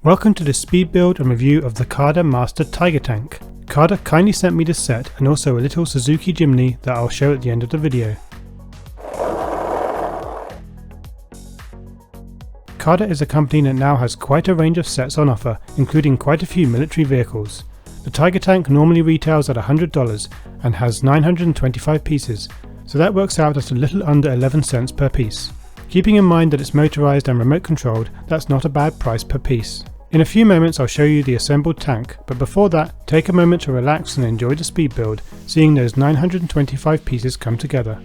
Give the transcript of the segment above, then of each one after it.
Welcome to this speed build and review of the Cada Master Tiger Tank. Cada kindly sent me this set and also a little Suzuki Jimny that I'll show at the end of the video. Cada is a company that now has quite a range of sets on offer, including quite a few military vehicles. The Tiger Tank normally retails at $100 and has 925 pieces, so that works out at a little under 11 cents per piece. Keeping in mind that it's motorized and remote controlled, that's not a bad price per piece. In a few moments I'll show you the assembled tank, but before that, take a moment to relax and enjoy the speed build, seeing those 925 pieces come together.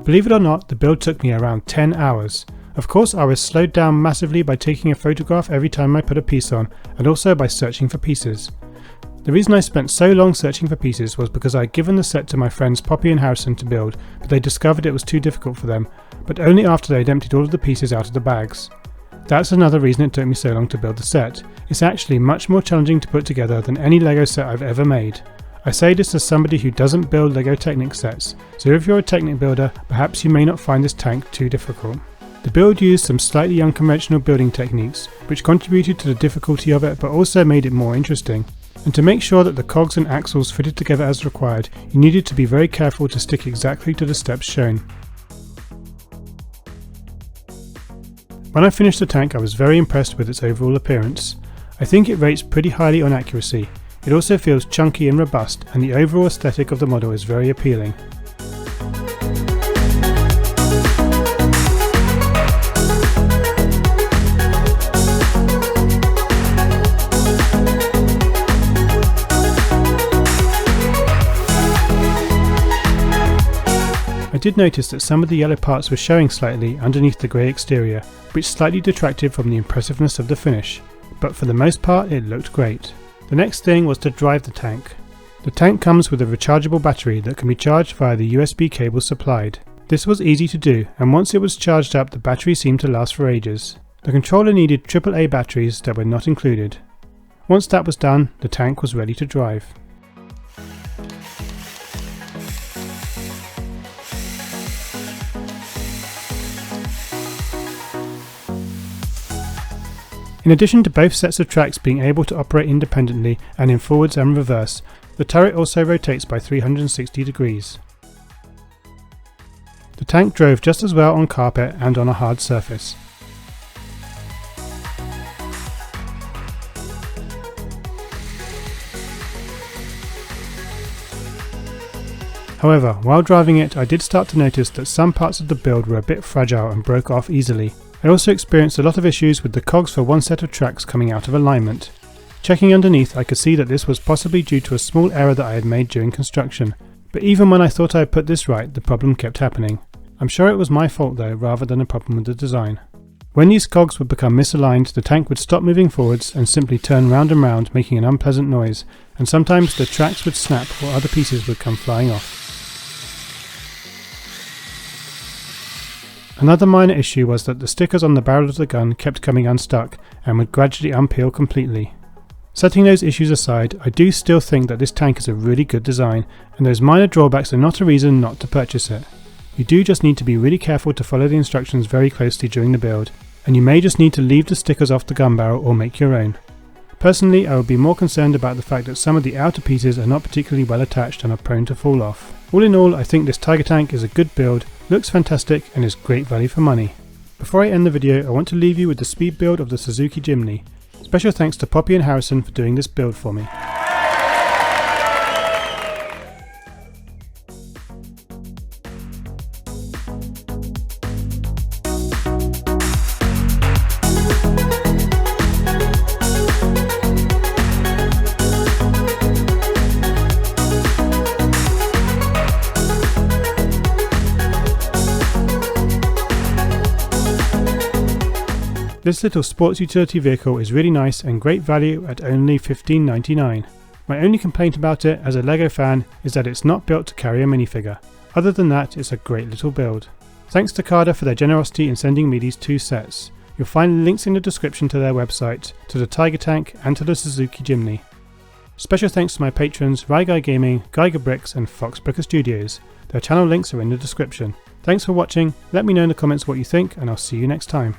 Believe it or not, the build took me around 10 hours. Of course, I was slowed down massively by taking a photograph every time I put a piece on, and also by searching for pieces. The reason I spent so long searching for pieces was because I had given the set to my friends Poppy and Harrison to build, but they discovered it was too difficult for them, but only after they'd emptied all of the pieces out of the bags. That's another reason it took me so long to build the set. It's actually much more challenging to put together than any LEGO set I've ever made. I say this as somebody who doesn't build LEGO Technic sets, so if you're a Technic builder, perhaps you may not find this tank too difficult. The build used some slightly unconventional building techniques, which contributed to the difficulty of it but also made it more interesting. And to make sure that the cogs and axles fitted together as required, you needed to be very careful to stick exactly to the steps shown. When I finished the tank, I was very impressed with its overall appearance. I think it rates pretty highly on accuracy. It also feels chunky and robust, and the overall aesthetic of the model is very appealing. I did notice that some of the yellow parts were showing slightly underneath the grey exterior, which slightly detracted from the impressiveness of the finish, but for the most part it looked great. The next thing was to drive the tank. The tank comes with a rechargeable battery that can be charged via the USB cable supplied. This was easy to do, and once it was charged up, the battery seemed to last for ages. The controller needed AAA batteries that were not included. Once that was done, the tank was ready to drive. In addition to both sets of tracks being able to operate independently and in forwards and reverse, the turret also rotates by 360 degrees. The tank drove just as well on carpet and on a hard surface. However, while driving it, I did start to notice that some parts of the build were a bit fragile and broke off easily. I also experienced a lot of issues with the cogs for one set of tracks coming out of alignment. Checking underneath, I could see that this was possibly due to a small error that I had made during construction, but even when I thought I had put this right, the problem kept happening. I'm sure it was my fault though, rather than a problem with the design. When these cogs would become misaligned, the tank would stop moving forwards and simply turn round and round, making an unpleasant noise, and sometimes the tracks would snap or other pieces would come flying off. Another minor issue was that the stickers on the barrel of the gun kept coming unstuck and would gradually unpeel completely. Setting those issues aside, I do still think that this tank is a really good design, and those minor drawbacks are not a reason not to purchase it. You do just need to be really careful to follow the instructions very closely during the build, and you may just need to leave the stickers off the gun barrel or make your own. Personally, I would be more concerned about the fact that some of the outer pieces are not particularly well attached and are prone to fall off. All in all, I think this Tiger tank is a good build, looks fantastic, and is great value for money. Before I end the video, I want to leave you with the speed build of the Suzuki Jimny. Special thanks to Poppy and Harrison for doing this build for me. This little sports utility vehicle is really nice and great value at only $15.99. My only complaint about it as a LEGO fan is that it's not built to carry a minifigure. Other than that, it's a great little build. Thanks to Cada for their generosity in sending me these two sets. You'll find links in the description to their website, to the Tiger tank and to the Suzuki Jimny. Special thanks to my patrons RyGuyGaming, GeigerBricks and brickr Studios. Their channel links are in the description. Thanks for watching, let me know in the comments what you think, and I'll see you next time.